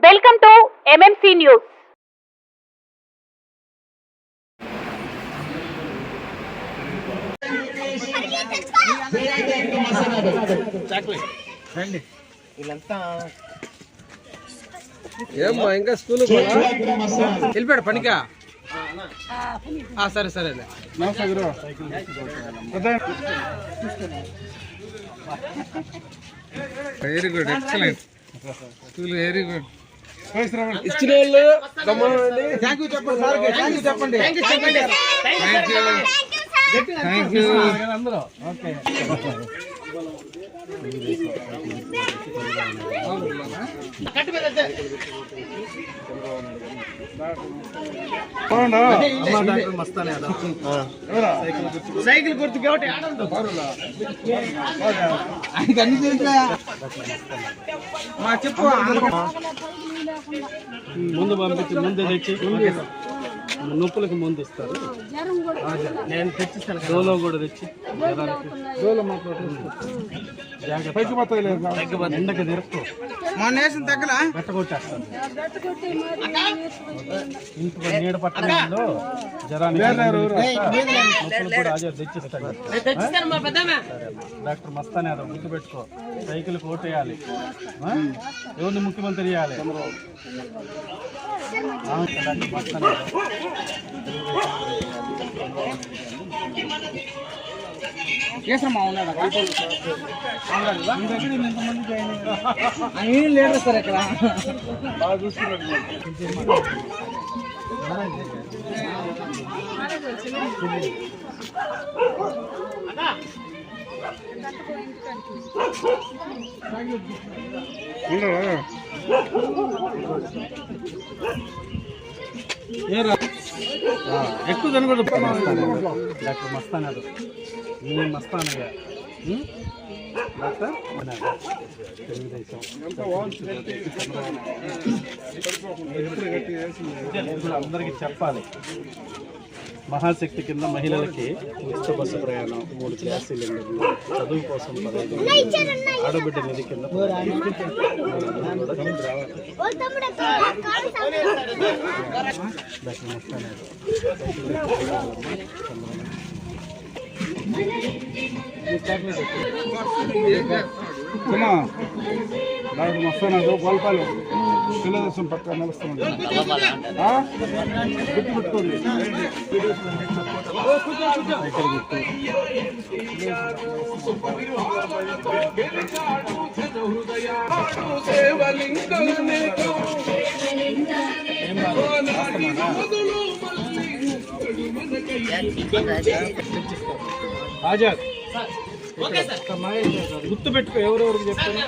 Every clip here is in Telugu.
Welcome to MMC news. ఏమ్మా ఇంకా స్కూల్ వెళ్ళిపోయాడు పనికా? సరే సరే very good, excellent school, very good. ఇచ్చిన వాళ్ళు థ్యాంక్ యూ చెప్పండి సార్, థ్యాంక్ యూ చెప్పండి. థ్యాంక్ యూ అందరూ. ఓకే సైకిల్ గుర్తు కాబట్టి అన్ని చెప్పు. ముందు పంపించి ముందు తెచ్చి నొప్పులకి ముందు ఇస్తారు. నేను తెచ్చిస్తాను. డోలో కూడా తెచ్చి డోలో ఎండకి తిరుపు మా నేసం తగ్గల పెట్టగొట్టేస్తాను. ఇంటికి నీడ పట్టణంలో జ్వరాన్ని కూడా అదే తెచ్చిస్తాను. డాక్టర్ మస్తానే అదో గుర్తు పెట్టుకో. సైకిల్ ఓటేయాలి, ఎవరిని ముఖ్యమంత్రి చేయాలి. డాక్టర్ మస్తానే కేసమ్మా ఉన్నాడా? ఏం లేదు సార్ ఇక్కడ బాగా చూస్తున్నాడు. ఎక్కువ తినకూడదు. డాక్టర్ మస్తానాడు, మీ మస్తానయ్య డాక్టర్ తెలుగుదేశం అందరికీ చెప్పాలి. మహాశక్తి కింద మహిళలకి ఉచిత బస్సు ప్రయాణం, 3 గ్యాస్ సిలిండర్లు, చదువు కోసం 15, ఆడబిడ్డ నిధి కింద డాక్టర్ మస్తానాడు గోల్పాలు తెలుగుదేశం పక్క నడుస్తుంది. గుర్తుపెట్టుకోండి. ఆజాద్ గుర్తు పెట్టుకో, ఎవరెవరికి చెప్తాను.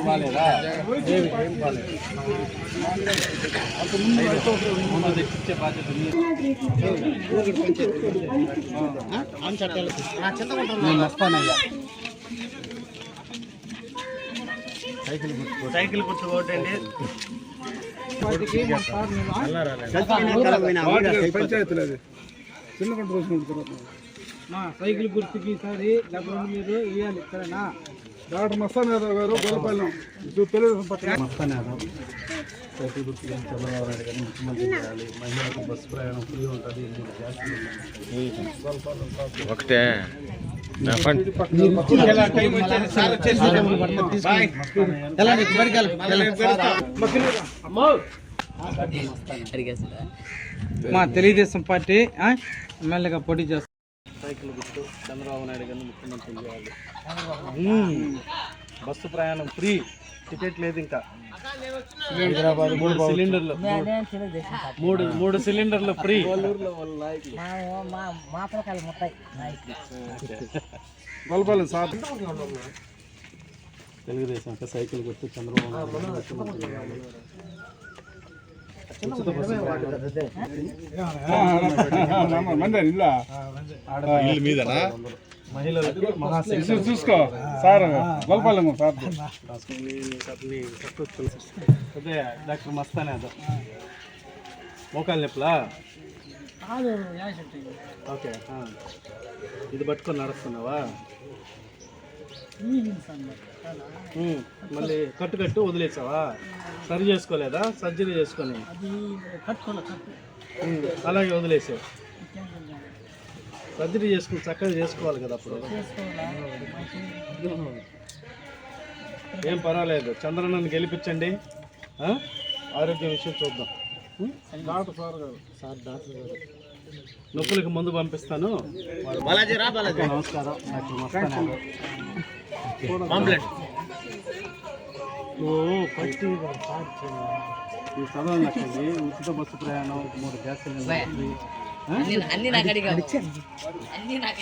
బాగాలేదా? ఏం బాగాలేదు. ముందు తెచ్చిచ్చే బాధ్యత నేను వస్తానయ్యా. సైకిల్ కూర్చోబోటండి. పంచాయతీలు అది చిన్న కొంట రోజు మా సైకిల్ గుర్తుకి ఈసారి డబ్బులు మీరు వేయాలి. సరేనా? డాక్టర్ మస్తానాథరావు గారు గొల్లపాలెం తెలుగుదేశం పట్ల. మస్తానాథరావు సైకిల్ గుర్తుకి చంద్రబాబు నాయుడు గారిని ముఖ్యమంత్రి చేయాలి. మహిళలకు బస్సు ప్రయాణం ఫ్రీ ఉంటుంది. ఒకటే మా తెలుగుదేశం పార్టీ ఎమ్మెల్యేగా పోటీ చేస్తారు. సైకిల్ గుర్తు చంద్రబాబు నాయుడు గారిని ముఖ్యమంత్రి చేయాలి. బస్సు ప్రయాణం ఫ్రీ, టికెట్ లేదు. ఇంకా హైదరాబాద్ 3 సిలిండర్లు, 3 సిలిండర్లు ఫ్రీ. తెలుగుదేశం సైకిల్ గుర్తు చంద్రబాబు నాయుడు ముఖ్యమంత్రి చేయాలి. మంది ఇల్లా ఇల్లు మీదనా? మహిళలకు చూసుకో సార్ గొల్లపాలెం సార్ అదే డాక్టర్ మస్తానే అదో మోకాలు నొప్పులా ఓకే ఇది పట్టుకొని నడుస్తున్నావా మళ్ళీ కట్టు వదిలేసావా సరి చేసుకోలేదా సర్జరీ చేసుకొని అలాగే వదిలేసావు సర్జరీ చేసుకుని చక్కగా చేసుకోవాలి కదా అప్పుడు ఏం పర్వాలేదు చంద్రన్నని గెలిపించండి ఆరోగ్య విషయం చూద్దాం డాక్టర్ సార్ గారు నొప్పులకి ముందు పంపిస్తాను నమస్కారం డాక్టర్ మస్తానే ఈ చదవాలి ఉచిత బస్సు ప్రయాణం 3 గ్యాస్ సిలిండర్లు అన్ని నాకు అడిగావు అన్ని నాకు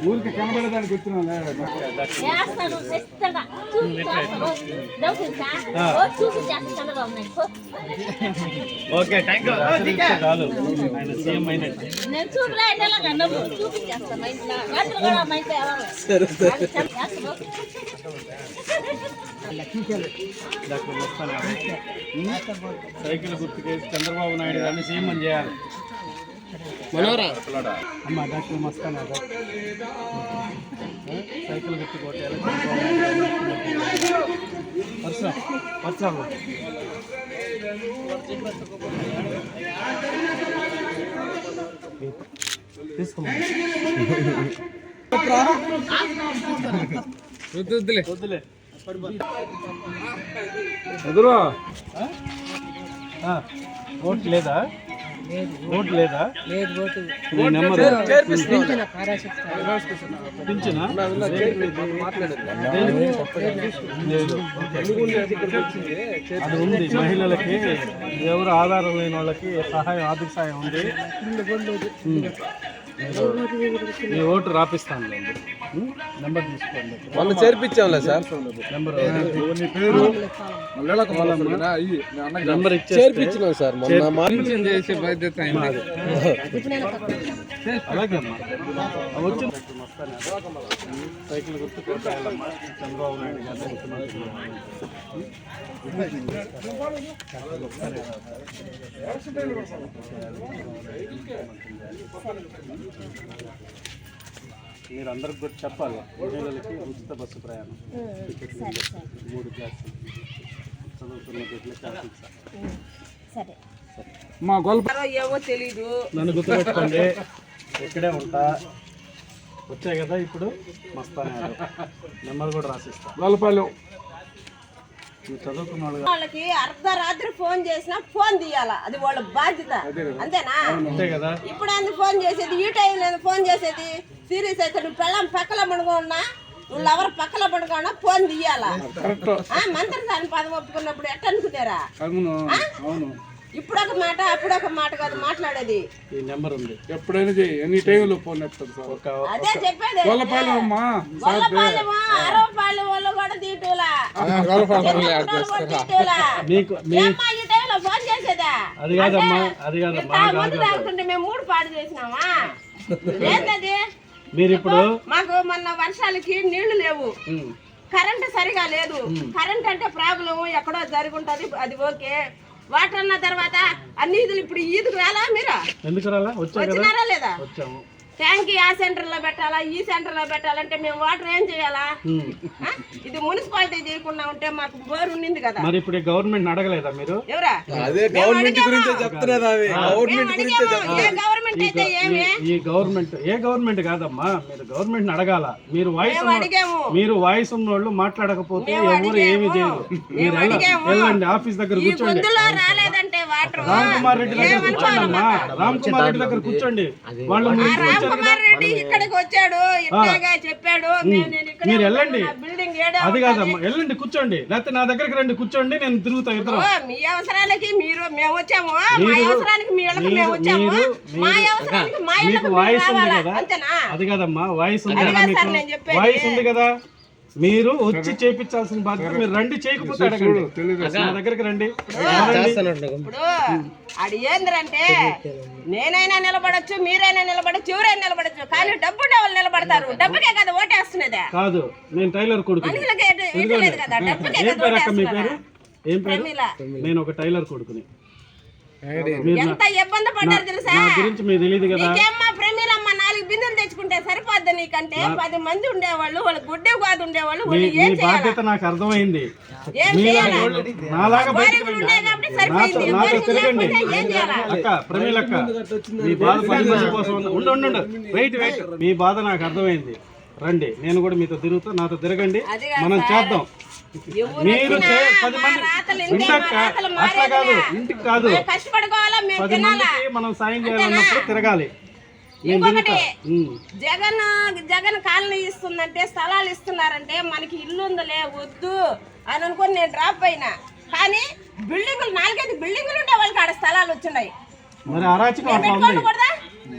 ఊరికి కనబడేదానికి వచ్చినా ఓకే థ్యాంక్ యూ చాలు ఆయన సీఎం అయినట్టు డాక్టర్ మస్తానే సైకిల్ గుర్తుకేసి చంద్రబాబు నాయుడు గారిని సీఎం అని చేయాలి అమ్మ డాక్టర్ మస్తానే సైకిల్ గుర్తు కొట్టాలి వర్షం వద్దులే ఎదురు ఓటు లేదా ఓటు లేదా ఈ నెంబర్ పింఛనా లేదు అది ఉంది మహిళలకి ఎవరు ఆధారం లేని వాళ్ళకి సహాయం ఆర్థిక సహాయం ఉంది మీ ఓటు రాపిస్తాను నెంబర్ తీసుకోండి మొన్న చేర్పించాంలే సార్ నెంబర్ నెంబర్ చేర్పించినాం సార్ మొన్న చేసే బాధ్యత అలాగే అమ్మా వచ్చి సైకిల్ గుర్తు కొట్టాలమ్మా చంద్రబాబు నాయుడు గారు ముఖ్యమంత్రి మీరు అందరికి కూడా చెప్పాలి మహిళలకి ఉచిత బస్సు ప్రయాణం 3 క్లాసులు చదువుతున్న బిడ్డలకి సరే మా గొల్ల ఏమో తెలీదు నన్ను గుర్తుపెట్టుకోండి ఇక్కడే ఉంటా వచ్చాయి కదా ఇప్పుడు మస్తానే నెంబర్ కూడా రాసిస్తా గొల్లపాలెం మీరు చదువుకున్న వాళ్ళు వాళ్ళకి అర్ధరాత్రి ఫోన్ చేసినా ఫోన్ తీయాలా అది వాళ్ళ బాధ్యత అంతేనా అంతే కదా ఇప్పుడు ఎందుకు ఫోన్ చేసేది ఈ టైంలో ఫోన్ చేసేది సీరియస్ అయితే నువ్వు పెళ్ళం పక్కల పడుకోన్నా నువ్వు ఎవరు పక్కల పడుకోన్నా ఫోన్ తీయాలా మంత్రి దాని పదం ఒప్పుకున్నప్పుడు ఎట్ట అనుకున్నారా అవును ఇప్పుడు ఒక మాట అప్పుడు ఒక మాట కాదు మాట్లాడేది ఈ నెంబర్ ఉంది ఎప్పుడైనా ఎనీ టైంలో ఫోన్ ఎత్తారు సార్ ఒక అదే చెప్పేది గొల్లపాలెం అమ్మా గొల్లపాలెం అరవపాలెం వాళ్ళు కూడా తీటులా మీకు ఏమ్మా ఈ టైంలో ఫోన్ చేసేదా అది కాదమ్మా అది కాదమ్మా ముందు తాగుతుంటే మేము 3 పాడు చేసినామా ఏంటది మీరు ఇప్పుడు మాకు మొన్న వర్షాలకి నీళ్లు లేవు కరెంట్ సరిగా లేదు కరెంట్ అంటే ప్రాబ్లం ఎక్కడో జరిగి ఉంటది అది ఓకే వాటర్ అన్న తర్వాత అన్ని ఈదులు ఇప్పుడు ఈదుకు రాలా మీరు ఎందుకు రాలా వచ్చా కదా వచ్చినారా లేదా వచ్చాము ట్యాంక్ ఆ సెంటర్ లో పెట్టాలా ఈ సెంటర్ లో పెట్టాలంటే మేము వాటర్ ఏం చేయాలా ఇది మున్సిపాలిటీ చేయకుండా ఉంటే మాకు బోర్ ఉండింది కదా మరి ఇప్పుడు గవర్నమెంట్ అడగలేదా మీరు ఎవరా అదే గవర్నమెంట్ గురించే చెప్తున్నది అవి గవర్నమెంట్ గురించే ఏ గవర్నమెంట్ అయితే ఏమి ఈ గవర్నమెంట్ ఏ గవర్నమెంట్ కాదమ్మా మీరు గవర్నమెంట్ అడగాల మీరు వాయిస్ ఉన్న వాళ్ళు మాట్లాడకపోతే ఎవరు ఏమి చేయరు మీరు వెళ్ళండి ఆఫీస్ దగ్గర కూర్చోండి గొంతులో రాలేదంటే వాటర్ రామ్ కుమార్ రెడ్డి దగ్గర కూర్చోండి అమ్మా రామ్ కుమార్ రెడ్డి దగ్గర కూర్చోండి వాళ్ళు రామ్ కుమార్ రెడ్డి ఇక్కడికి వచ్చాడు ఇట్లాగా చెప్పాడు నేను ఇక్కడ మీరు వెళ్ళండి బిల్డింగ్ ఏడే అది కాదమ్మా, వెళ్ళండి కూర్చోండి, లేకపోతే నా దగ్గరికి రండి కూర్చోండి, నేను తిరుగుతా ఇద్దరు. మీ అవసరాలకి మేము వచ్చాము, మా అవసరానికి మీ ఇళ్ళకి మేము వచ్చాము, మా అవసరానికి మా ఇళ్ళకి మీకు మీరు వాయిస్ ఉంది రావాలా? కదా, అంతేనా? అది కాదమ్మా, వాయిస్ ఉంది అది కదా కాదు సార్ నేను మీకు, చెప్పేది. వాయిస్ ఉంది కదా, మీరు వచ్చి చేపించాల్సిన బాధ్యత మీరు రండి, చేయకపోతే అడగండి, నా దగ్గరికి రండి. ఇప్పుడు అది ఏంద్రంటే నేనైనా నిలబడొచ్చు, మీరైనా నిలబడొచ్చు, ఎవరైనా నిలబడొచ్చు, కానీ డబ్బు వాళ్ళు నిలబడతారు. డబ్బుకే కదా ఓటేస్తున్నదే, కాదు నేను టైలర్ కొడుకు. మనుషులకి ఇవ్వలేదు కదా, డబ్బుకే ఏం కదా పేరు అక్క మీ పేరు? ఓటేస్తున్నారు. ఏం పేరు? ప్రమీల. నేను ఒక టైలర్ కొడుకుని. ఎంత ఇబ్బంది పడ్డారు తెలుసా? నా గురించి మీకు తెలియదు కదా. నీకేమ్మా ప్రమీలమ్మ 4 బిందెలు తెచ్చుకుంటే సరిపోద్ది నీకంటే 10 మంది ఉండేవాళ్ళు, వాళ్ళు గుడ్డే కాదు ఉండేవాళ్ళు, వాళ్ళు మీ ఏం చేయాలి? బాధ్యత నాకు అర్థమైంది. ఏం మీలా చేయాలి? వాళ్ళు నాలాగా బయటకు బోరింగ్లు రండి. ఉన్నాయి కాబట్టి సరిపోయింది. నాతో బోరింగ్లు తిరగండి లేకపోతే ఏం చేయాలి? అక్క, ప్రమీల అక్క, మీ బాధ 10 మంది కోసం ఉండు వెయిట్ మీ బాధ నాకు అర్థమైంది. రండి, నేను కూడా మీతో తిరుగుతా, నాతో తిరగండి, అది కాదు మనం సార్. చేద్దాం. ఎవరు మీరు వచ్చినా 10 మా మంది రాతలు ఇంతే, ఇంటక్క, మా రాతలు అట్లా కాదు, మారేదిలే. ఇంటికి కాదు, మేము కష్టపడుకోవాలా, మేము 10 తినాలా. మందికి మనం సాయం చేయాలన్నప్పుడు తిరగాలి. నేను ఇంకొకటి తిరుగుతా. జగన్ కాలనీ ఇస్తుందంటే, స్థలాలు ఇస్తున్నారంటే మనకి ఇల్లు ఉందలే వద్దు అని అనుకుని నేను డ్రాప్ అయినా, కానీ బిల్డింగులు 4-5 బిల్డింగులు ఉండే వాళ్ళకి ఆడ స్థలాలు వచ్చినాయి. మరి అరాచకం నేను అట్లా ఉంది. పెట్టుకోకూడదా?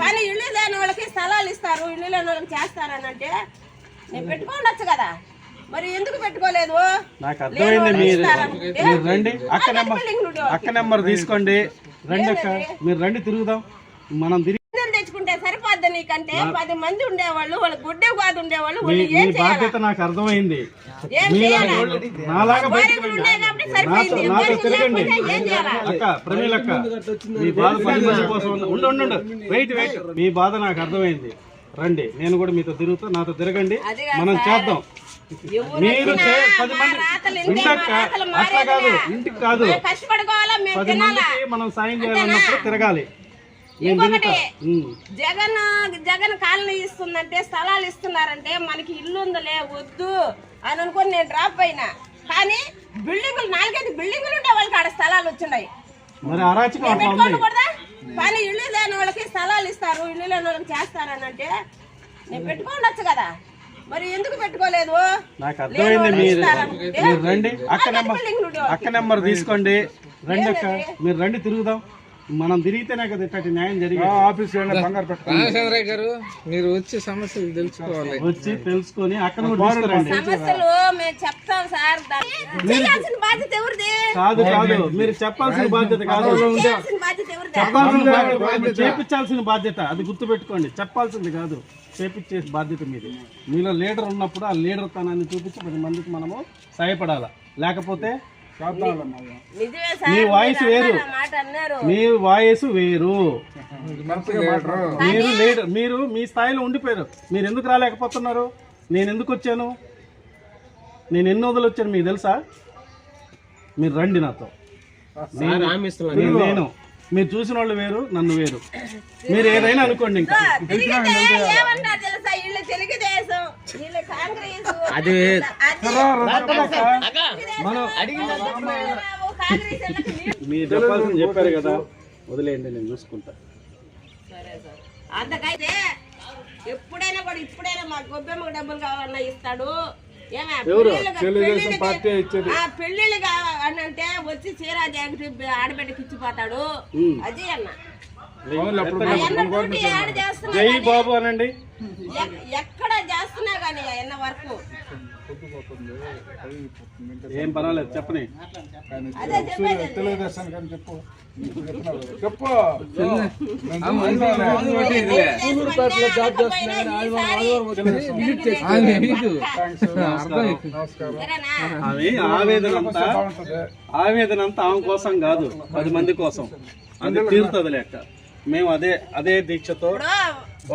కానీ ఇల్లు లేని వాళ్ళకి స్థలాలు ఇస్తారు, ఇల్లు లేని వాళ్ళకి చేస్తారని అంటే నేను పెట్టుకోవచ్చు కదా, మరి ఎందుకు పెట్టుకోలేదు? నాకు అర్థమైంది. మీరు రండి, అక్క నెంబర్ తీసుకోండి, రండి అక్క, మీరు రండి, తిరుగుదాం, మనం తిరిగి తెచ్చుకుంటే సరిపోద్ది నీకంటే 10 మంది ఉండేవాళ్ళు, వాళ్ళు గుడ్డే కాదు ఉండేవాళ్ళు, మీ వాళ్ళు ఏం చేయాలి? బాధ్యత నాకు అర్థమైంది. ఏం మీలా చేయాలి? వాళ్ళు నాలాగా బయటకు బోరింగ్లు రండి, ఉన్నాయి కాబట్టి సరిపోయింది. నాతో బోరింగ్లు తిరగండి. లేకపోతే ఏం చేయాలి? అక్క, ప్రమీల అక్క, మీ బాధ 10 మంది కోసం ఉండు వెయిట్ మీ బాధ నాకు అర్థమైంది. రండి, నేను కూడా మీతో తిరుగుతా, నాతో తిరగండి, అది కాదు మనం సార్. చేద్దాం. ఎవరు మీరు వచ్చినా 10 మంది మా రాతలు ఇంతే, ఇంటక్క, మా రాతలు అట్లా కాదు, మారేదిలే. ఇంటికి కాదు, మేము కష్టపడుకోవాలా, మేము 10 తినాలా. మందికి మనం సాయం చేయాలన్నప్పుడు తిరగాలి. నేను ఇంకొకటి తిరుగుతా. జగన్ కాలనీ ఇస్తుందంటే, స్థలాలు ఇస్తున్నారంటే మనకి ఇల్లు ఉందలే వద్దు అని అనుకుని నేను డ్రాప్ అయినా, కానీ బిల్డింగులు 4-5 బిల్డింగులు ఉండే వాళ్ళకి ఆడ స్థలాలు వచ్చినాయి. మరి అరాచకం నేను అట్లా ఉంది. పెట్టుకోకూడదా? కానీ ఇల్లు లేని వాళ్ళకి స్థలాలు ఇస్తారు, ఇల్లు లేని వాళ్ళకి చేస్తారని అంటే నేను పెట్టుకోవచ్చు కదా, మరి ఎందుకు పెట్టుకోలేదు? నాకు అర్థమైంది. మీరు రండి, అక్క నెంబర్ తీసుకోండి, రండి అక్క, మీరు రండి, తిరుగుదాం, మనం తిరిగితేనే కదా ఇట్లాంటి న్యాయం జరిగింది. ఆఫీస్ బంగారు పెట్ట రామచంద్రయ్య గారు, మీరు వచ్చి సమస్యలు తెలుసుకోవాలి, వచ్చి తెలుసుకొని అక్కడ కూడా తీసుకురండి. సమస్యలు మేము చెప్తాం సార్, చేయాల్సిన బాధ్యత ఎవరిది? కాదు, మీరు చెప్పాల్సిన బాధ్యత కాదు, చేయాల్సిన బాధ్యత ఎవరిది? చెప్పాల్సిన బాధ్యత, చేపించాల్సిన బాధ్యత, అది గుర్తుపెట్టుకోండి. చెప్పాల్సింది కాదు, చేపించే బాధ్యత మీది. మీలో లీడర్ ఉన్నప్పుడు ఆ లీడర్ తనాన్ని చూపించి 10 మందికి మనము సహాయపడాలి. లేకపోతే నిజమే సార్, మీ వాయిస్ వేరు, ఆ మాట అన్నారు. మీ వాయిస్ వేరు, మీరు లీడర్, మీరు మీ స్థాయిలో ఉండిపోయారు. మీరు ఎందుకు రాలేకపోతున్నారు? నేను ఎందుకు వచ్చాను? నేను ఎన్ని వదిలి వచ్చాను మీకు తెలుసా? మీరు రండి నాతో. నేను మీరు చూసిన వాళ్ళు వేరు, నన్ను వేరు. మీరు ఏదైనా అనుకోండి. ఇంకా తిరిగితే ఏమన్నారు తెలుసా? వీళ్ళు తెలుగుదేశం, వీళ్ళు కాంగ్రెస్, అది మనం కాంగ్రెస్ వాళ్ళకి మీరు చెప్పాల్సింది చెప్పారు కదా, వదిలేయండి, నేను చూసుకుంటా. అంతకైతే ఎప్పుడైనా కూడా ఇప్పుడైనా మా గొబ్బెమ్మకు డబ్బులు కావాలన్నా ఇస్తాడు. ఏమే పెళ్లిళ్ళు కావాలని అంటే వచ్చి చీరా జాకెట్ ఆడబిడ్డకి ఇచ్చిపోతాడు. అజయ్ అన్న డ్యూటీ యాడ్ చేస్తున్నా జై బాబు అనండి. ఎక్కడ చేస్తున్నా కానీ అన్న వర్క్ ఏం పర్వాలేదు, చెప్పని. అదే చెప్పేది. తెలుగుదేశం కానీ చెప్పు చెప్పు ఆవేదన అంతా ఆమె కోసం కాదు, 10 మంది కోసం. అది తీరుతుంది లెక్క. మేము అదే దీక్షతో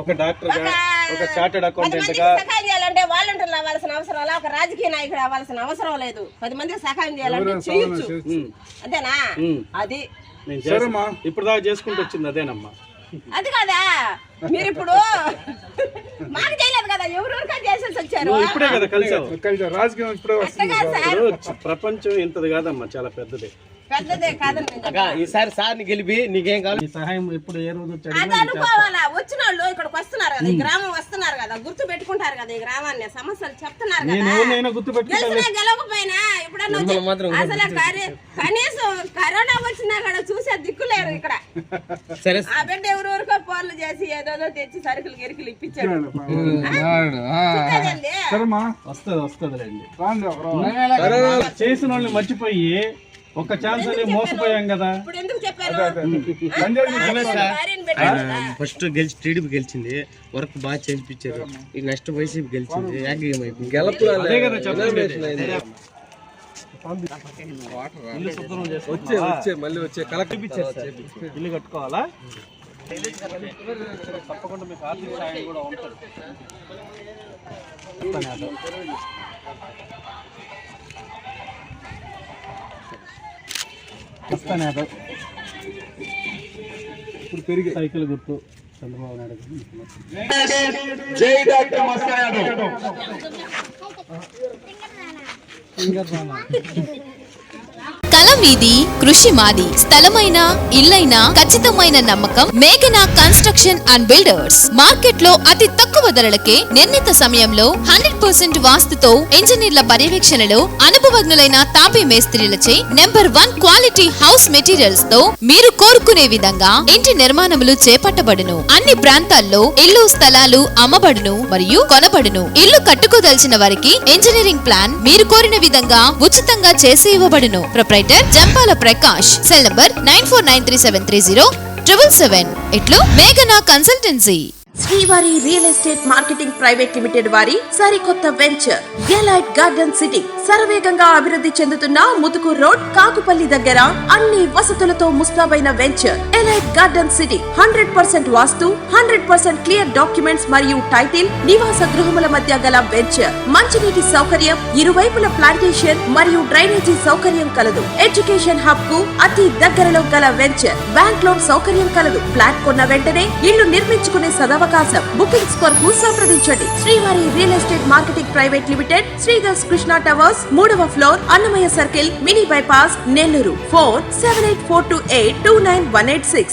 ఒక డాక్టర్ గా, ఒక చార్టెడ్ అకౌంటెంట్ గా సహాయం చేయాలంటే వాలంటీర్లు అవ్వాల్సిన అవసరం లేదు, ఒక రాజకీయ నాయకుడు అవ్వాల్సిన అవసరం లేదు. 10 మందికి సహాయం చేయాలంటే చేయొచ్చు. అంతేనా? అది నేను ఇప్పుడు దాకా చేసుకుంటూ వచ్చింది అదేనమ్మా. అది కదా మీరు ఇప్పుడు మాకు చేయలేదు కదా, ఎవరెవరికా చేసేసి వచ్చారు. నువ్వు ఇప్పుడే కదా కలిసావు. కలిసి రాజకీయం ఇప్పుడే వస్తుంది. అట్టగా సార్, ఇప్పుడు ప్రపంచం ఇంతది కాదమ్మా, చాలా పెద్దది. పెద్దదే కాదండి. ఈసారి సార్ని గెలిపి నీకేం కావాలి? ఈ సహాయం ఇప్పుడు ఏ రోజు వచ్చి అది అడిగినా నేను చేస్తా. అనుకోవాలా, వచ్చిన వాళ్ళు ఇక్కడికి వస్తున్నారు కదా, ఈ గ్రామం వస్తున్నారు కదా, గుర్తు పెట్టుకుంటారు కదా, ఈ గ్రామాన్ని సమస్యలు చెప్తున్నారు నేను కదా. ఎవరినైనా గుర్తుపెట్టుకుంటాను. గెలిచినా గెలవకపోయినా ఎప్పుడన్నా వచ్చి- అసలు కనీసం కరోనా వచ్చినా కూడా చూసే దిక్కులేరు ఇక్కడ. సరే ఆ బిడ్డ ఎవరెవరికో ఫోన్లు చేసి ఏదోదో తెచ్చి సరుకులు గిరికలు ఇప్పించాడు. చిక్కదండి. సరేమ్మా వస్తుందిలేండి. రాండి ఒకరు. చేసిన వాళ్ళని మర్చిపోయి ఒక ఛాన్స్ అని మోసపోయాం కదా. ఇప్పుడు ఎందుకు చెప్పాను? భార్యను పెట్టుకుంటా. ఫస్ట్ గెలిచి టీడీపీ గెలిచింది, వర్క్ బాగా చేయించారు. ఈ నెక్స్ట్ వైసీపీ గెలిచింది, ఏకీయం అయిపోయింది. అదే కదా చెప్తుంది. ఇల్లు శుభ్రం చేసుకోవాలా? మళ్ళీ వచ్చే కలెక్టర్ ఇల్లు కట్టుకోవాలా? తప్పకుండా మీకు ఆర్థిక సాయం కూడా ఉంటుంది. వస్తాను ఇప్పుడు పెరిగి సైకిల్ గుర్తు చంద్రబాబు నాయుడు. జై డాక్టర్ మస్తాయాదవ్. కల మీది, కృషి మాది. స్థలమైన, ఇల్లైనా ఖచ్చితమైన నమ్మకం మేఘనా కన్స్ట్రక్షన్ అండ్ బిల్డర్స్. మార్కెట్ లో అతి తక్కువ ధరలకే నిర్ణీత సమయంలో 100% వాస్తుతో ఇంజనీర్ల పర్యవేక్షణలో అనుభవజ్ఞులైన తాపీ మేస్త్రీలచే నెంబర్ 1 క్వాలిటీ హౌస్ మెటీరియల్స్ తో మీరు కోరుకునే విధంగా ఇంటి నిర్మాణములు చేపట్టబడును. అన్ని ప్రాంతాల్లో ఇల్లు స్థలాలు అమ్మబడును మరియు కొనబడును. ఇల్లు కట్టుకోదలిచిన వారికి ఇంజనీరింగ్ ప్లాన్ మీరు కోరిన విధంగా ఉచితంగా చేసి ఇవ్వబడును. Proprietor Jampala Prakash. Cell number 9493307777. ఇట్లు మేఘనా consultancy. Srivari real estate marketing private limited వారి సరికొత్త వెంచర్ ఎలైట్ గార్డెన్ సిటీ. శరవేగంగా అభివృద్ధి చెందుతున్న ముతుకూర్ రోడ్, కాకుపల్లి దగ్గర అన్ని వసతులతో ముస్తాబైన వెంచర్ ఎలైట్ గార్డెన్ సిటీ. 100% వాస్తు, 100% క్లియర్ డాక్యుమెంట్స్ మరియు టైటిల్. నివాస గృహముల మధ్య గల వెంచర్. మంచినీటి సౌకర్యం, ఇరువైపుల ప్లాంటేషన్ మరియు డ్రైనేజీ సౌకర్యం కలదు. ఎడ్యుకేషన్ హబ్ కు అతి దగ్గరలో గల వెంచర్. బ్యాంక్ లోన్ సౌకర్యం కలదు. ఫ్లాట్ కొన్న వెంటనే ఇల్లు నిర్మించుకునే సదవకాశం. బుకింగ్స్ కొరకు సంప్రదించండి. Srivari real estate marketing private limited, Sridhar's Krishna towers, 3వ floor, Annamayya circle, mini bypass, Nellore. Phone 7842829186.